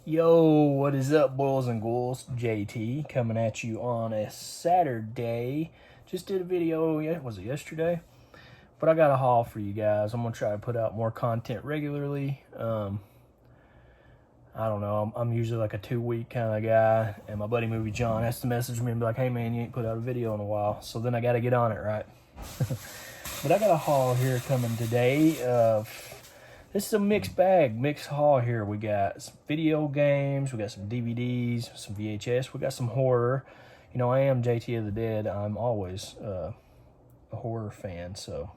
Yo, what is up, boys and ghouls? JT coming at you on a Saturday. Just did a video, was it yesterday? But I got a haul for you guys. I'm going to try to put out more content regularly. I don't know, I'm usually like a 2-week kind of guy. And my buddy Movie John has to message me and be like, hey man, you ain't put out a video in a while. So then I got to get on it, right? But I got a haul here coming today. This is a mixed bag, mixed haul here. We got some video games, we got some DVDs, some VHS, we got some horror. You know, I am JT of the Dead. I'm always a horror fan, so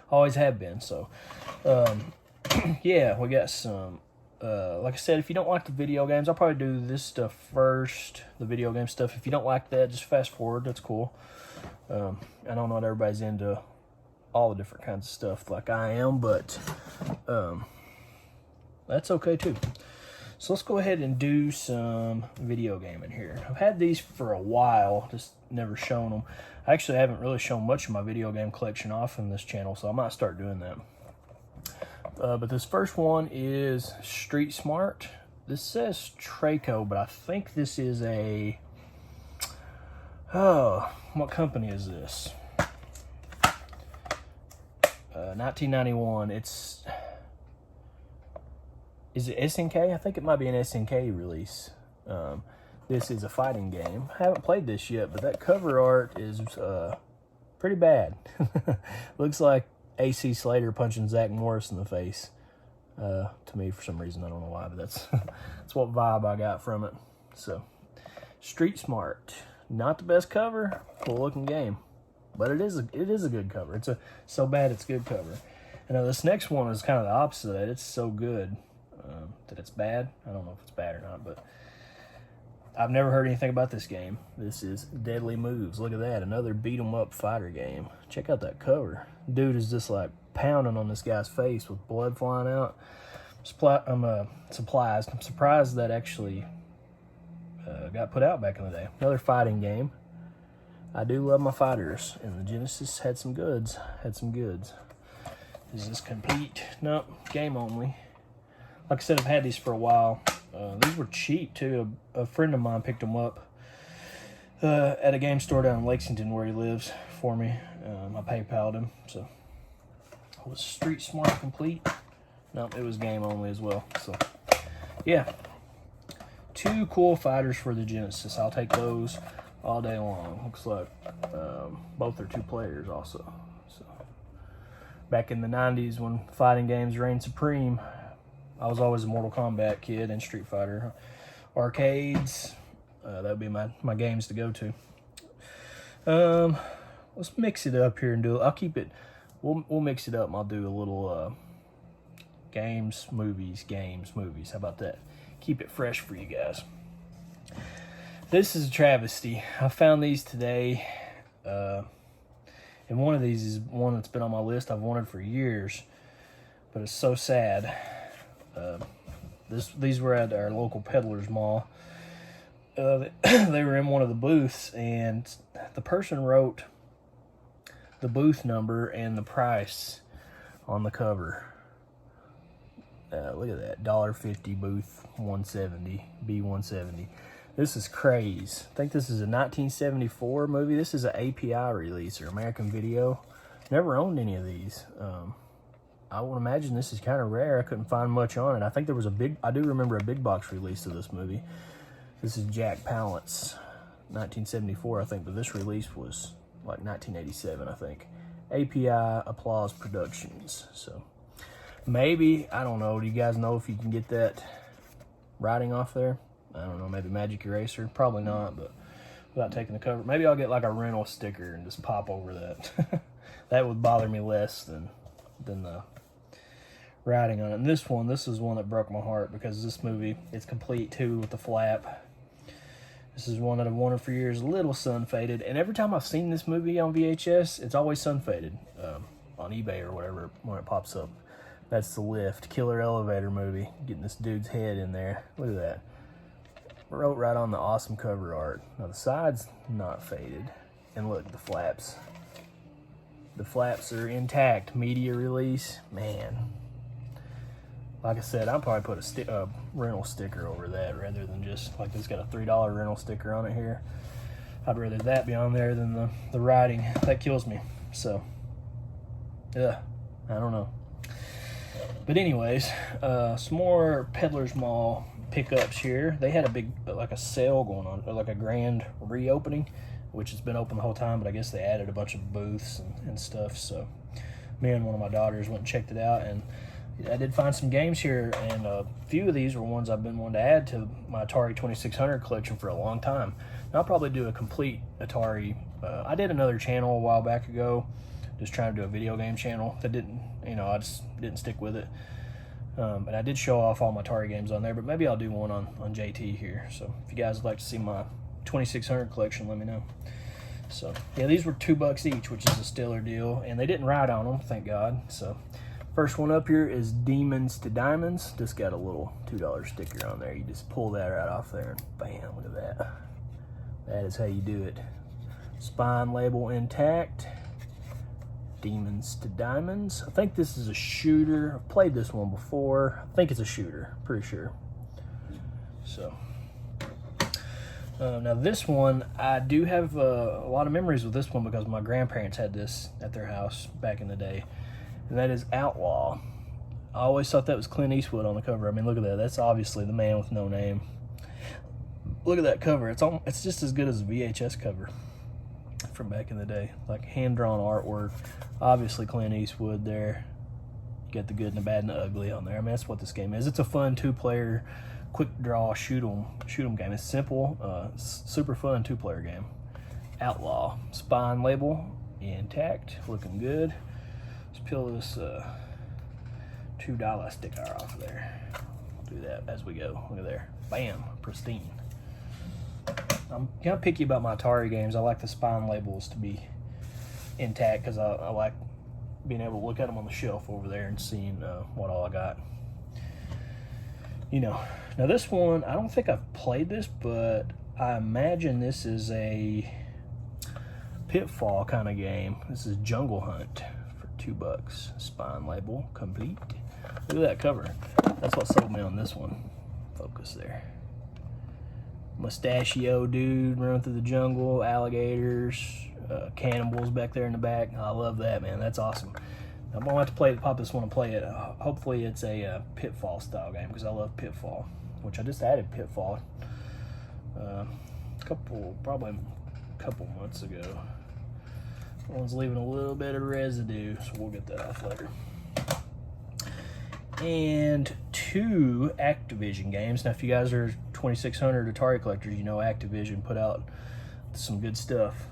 always have been. So, yeah, we got some. Like I said, if you don't like the video games, I'll probably do this stuff first, the video game stuff. If you don't like that, just fast forward. That's cool. I don't know if everybody's into all the different kinds of stuff like I am, but that's okay too. So let's go ahead and do some video gaming here. I've had these for a while, just never shown them. I actually haven't really shown much of my video game collection off in this channel, so I might start doing that. But this first one is Street Smart. This says Traco, but I think this is a, what company is this? 1991. Is it SNK? I think it might be an SNK release. This is a fighting game. I haven't played this yet, but that cover art is pretty bad. Looks like AC Slater punching Zach Morris in the face. To me, for some reason, I don't know why, but that's what vibe I got from it. So, Street Smart, not the best cover, cool looking game. But it is a good cover. It's a so bad it's good cover. And this next one is kind of the opposite of that. It's so good that it's bad. I don't know if it's bad or not, but I've never heard anything about this game. This is Deadly Moves. Look at that, another beat 'em up fighter game. Check out that cover. Dude is just like pounding on this guy's face with blood flying out. I'm surprised that actually got put out back in the day. Another fighting game. I do love my fighters, and the Genesis had some goods. Is this complete? Nope, game only. Like I said, I've had these for a while. These were cheap too. A friend of mine picked them up at a game store down in Lexington where he lives for me. I PayPal'd him. So, was Street Smart complete? Nope, it was game only as well. So, yeah, 2 cool fighters for the Genesis. I'll take those all day long. Looks like both are 2 players also. So back in the 90s when fighting games reigned supreme, I was always a Mortal Kombat kid and Street Fighter. Arcades, that would be my games to go to. Let's mix it up here and do it. I'll keep it, we'll mix it up and I'll do a little games, movies. How about that? Keep it fresh for you guys. This is a travesty. I found these today, and one of these is one that's been on my list I've wanted for years, but it's so sad. These were at our local Peddler's Mall. They were in one of the booths, and the person wrote the booth number and the price on the cover. Look at that, $1.50 booth 170, B170. This is Craze. I think this is a 1974 movie. This is an API release, or American Video. Never owned any of these. I would imagine this is kind of rare. I couldn't find much on it. I think there was I do remember a big box release of this movie. This is Jack Palance, 1974, I think, but this release was like 1987, I think. API Applause Productions. So maybe, I don't know. Do you guys know if you can get that writing off there? I don't know, maybe Magic Eraser. Probably not, but without taking the cover. Maybe I'll get like a rental sticker and just pop over that. That would bother me less than the writing on it. And this is one that broke my heart because this movie, it's complete too with the flap. This is one that I've wanted for years, a little sun faded. And every time I've seen this movie on VHS, it's always sun faded on eBay or whatever when it pops up. That's The Lift, Killer Elevator movie. Getting this dude's head in there. Look at that. Wrote right on the awesome cover art. Now the side's not faded. And look, the flaps. The flaps are intact. Media release. Man. Like I said, I'll probably put a rental sticker over that rather than just, like, it's got a $3 rental sticker on it here. I'd rather that be on there than the writing. That kills me. So, yeah, I don't know. But anyways, some more Peddler's Mall pickups here. They had a big, like a sale going on, like a grand reopening, which has been open the whole time, but I guess they added a bunch of booths and stuff. So me and one of my daughters went and checked it out, and I did find some games here, and a few of these were ones I've been wanting to add to my Atari 2600 collection for a long time. And I'll probably do a complete Atari. I did another channel a while back ago, just trying to do a video game channel. That didn't, I just didn't stick with it. And I did show off all my Atari games on there, but maybe I'll do one on JT here. So if you guys would like to see my 2600 collection, let me know. So yeah, these were $2 each, which is a stellar deal, and they didn't write on them, thank God. So first one up here is Demons to Diamonds. Just got a little $2 sticker on there. You just pull that right off there, and bam, look at that. That is how you do it. Spine label intact. Demons to Diamonds. I think this is a shooter. I've played this one before. I think it's a shooter, pretty sure. So now this one, I do have a lot of memories with this one because my grandparents had this at their house back in the day, and that is Outlaw. I always thought that was Clint Eastwood on the cover. I mean, look at that. That's obviously the man with no name. Look at that cover. It's just as good as a VHS cover from back in the day, like hand-drawn artwork. Obviously Clint Eastwood there. You got the good and the bad and the ugly on there. I mean, that's what this game is. It's a fun two-player quick draw shoot 'em game. It's simple, super fun two-player game. Outlaw. Spine label intact, looking good. Let's peel this $2 sticker off of there. We'll do that as we go. Look at there. Bam, pristine. I'm kind of picky about my Atari games. I like the spine labels to be intact because I like being able to look at them on the shelf over there and seeing what all I got. Now this one, I don't think I've played this, but I imagine this is a Pitfall kind of game. This is Jungle Hunt for $2. Spine label complete. Look at that cover. That's what sold me on this one. Focus there. Mustachio dude running through the jungle, alligators, cannibals back there in the back. I love that, man. That's awesome. I'm gonna have to pop this one and play it. Hopefully it's a Pitfall style game because I love Pitfall, which I just added Pitfall probably a couple months ago. One's leaving a little bit of residue, so we'll get that off later. And 2 Activision games. Now, if you guys are 2600 Atari collectors, you know Activision put out some good stuff.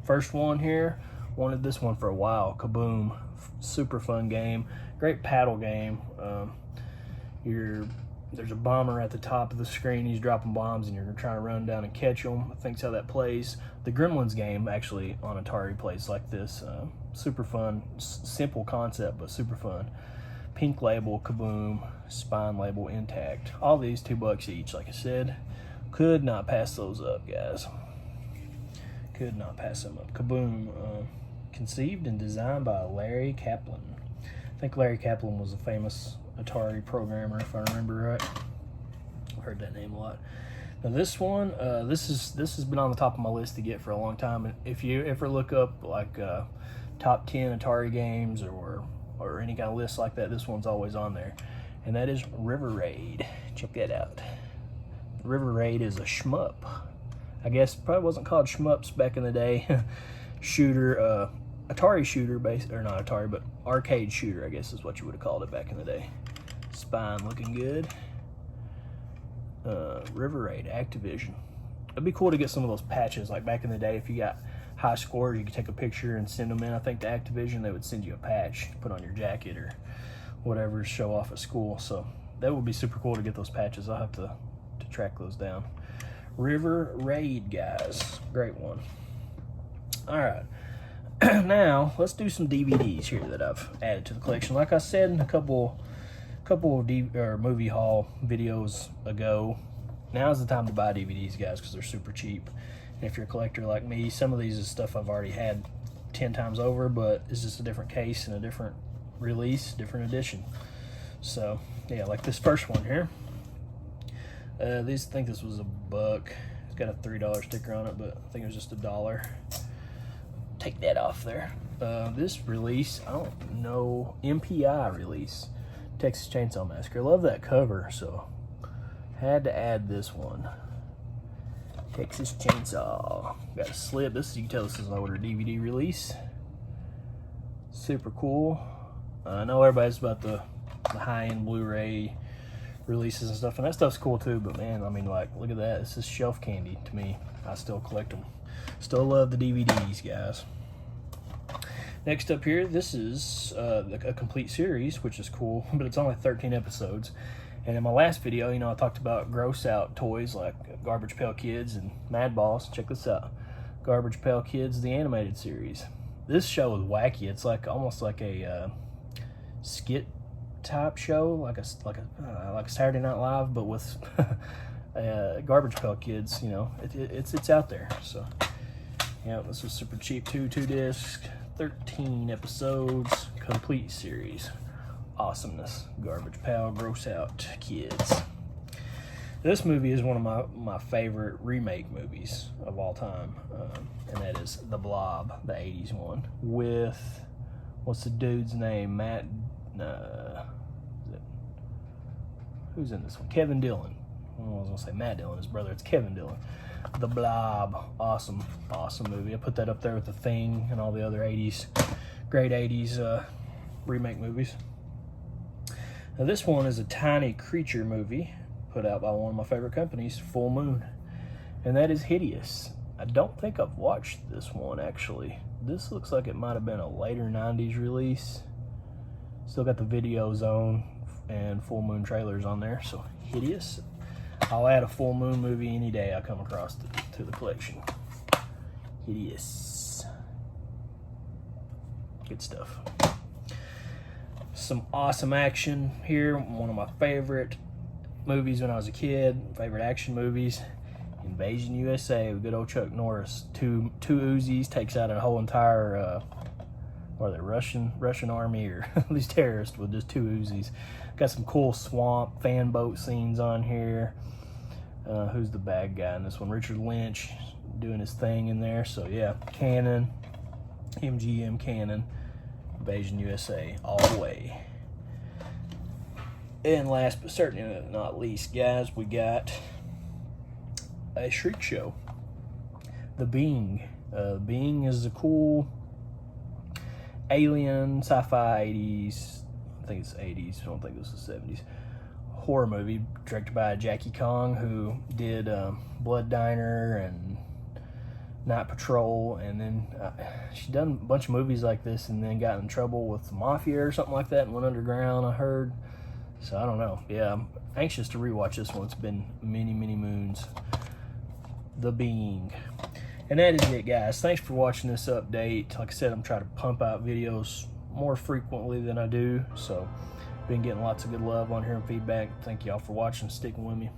First one here, wanted this one for a while. Kaboom, super fun game, great paddle game. There's a bomber at the top of the screen. He's dropping bombs, and you're trying to run down and catch them. I think that's how that plays. The Gremlins game actually on Atari plays like this. Super fun, simple concept, but super fun. Pink label, Kaboom, spine label intact. All these $2 each, like I said. Could not pass those up, guys. Could not pass them up. Kaboom, conceived and designed by Larry Kaplan. I think Larry Kaplan was a famous Atari programmer, if I remember right. I've heard that name a lot. Now this one, this has been on the top of my list to get for a long time. And if you ever look up like top 10 Atari games or any kind of list like that, this one's always on there. And that is River Raid. Check that out. River Raid is a shmup. I guess it probably wasn't called shmups back in the day. Shooter, Atari shooter, or not Atari, but arcade shooter, I guess is what you would have called it back in the day. Spine looking good. River Raid, Activision. It'd be cool to get some of those patches, like back in the day, if you got high scores, you could take a picture and send them in. I think to Activision, they would send you a patch to put on your jacket or whatever to show off at school. So that would be super cool to get those patches. I'll have to track those down. River Raid, guys. Great one. All right. Now, let's do some DVDs here that I've added to the collection. Like I said in a couple of movie haul videos ago, now's the time to buy DVDs, guys, because they're super cheap. And if you're a collector like me, some of these is stuff I've already had 10 times over, but it's just a different case and a different release, different edition. So yeah, like this first one here. I think this was $1. It's got a $3 sticker on it, but I think it was just $1. Take that off there. This release, I don't know, MPI release, Texas Chainsaw Massacre. I love that cover, so had to add this one. Texas Chainsaw. Got a slip. This, you can tell this is an older DVD release. Super cool. I know everybody's about the high-end Blu-ray releases and stuff, and that stuff's cool too, but man, I mean, like, look at that. This is shelf candy to me. I still collect them. Still love the DVDs, guys. Next up here, this is a complete series, which is cool, but it's only 13 episodes. And in my last video, you know, I talked about gross out toys like Garbage Pail Kids and Mad Balls. Check this out. Garbage Pail Kids, the animated series. This show is wacky. It's like almost like a skit type show, like a Saturday Night Live, but with Garbage Pail Kids. You know, it's out there. So yeah, this was super cheap too. 2 discs, 13 episodes, complete series. Awesomeness. Garbage Pail Gross Out Kids. This movie is one of my favorite remake movies of all time, and that is The Blob, the 80s one, with, what's the dude's name? Who's in this one? Kevin Dillon. I was going to say Matt Dillon, his brother. It's Kevin Dillon. The Blob. Awesome, awesome movie. I put that up there with The Thing and all the other 80s, great 80s remake movies. Now this one is a tiny creature movie put out by one of my favorite companies, Full Moon, and that is hideous. I don't think I've watched this one, actually. This looks like it might have been a later 90s release. Still got the Video Zone and Full Moon trailers on there, so hideous. I'll add a Full Moon movie any day I come across to the collection. Hideous. Good stuff. Some awesome action here. One of my favorite movies when I was a kid. Favorite action movies. Invasion USA with good old Chuck Norris. Two Uzis takes out a whole entire what are they, Russian army or these terrorists with just 2 Uzis. Got some cool swamp fan boat scenes on here. Who's the bad guy in this one? Richard Lynch doing his thing in there. So yeah, Cannon, MGM Cannon. Invasion USA all the way. And last but certainly not least, guys, we got a Shriek show. The Being. Being is a cool alien sci-fi 80s, I think it's 80s, I don't think this is 70s, horror movie directed by Jackie Kong, who did Blood Diner and Night Patrol, and then she done a bunch of movies like this and then got in trouble with the mafia or something like that and went underground, I heard. So I don't know. Yeah, I'm anxious to rewatch this one. It's been many, many moons. The Being. And that is it, guys. Thanks for watching this update. Like I said, I'm trying to pump out videos more frequently than I do, so been getting lots of good love on here and feedback. Thank y'all for watching, sticking with me.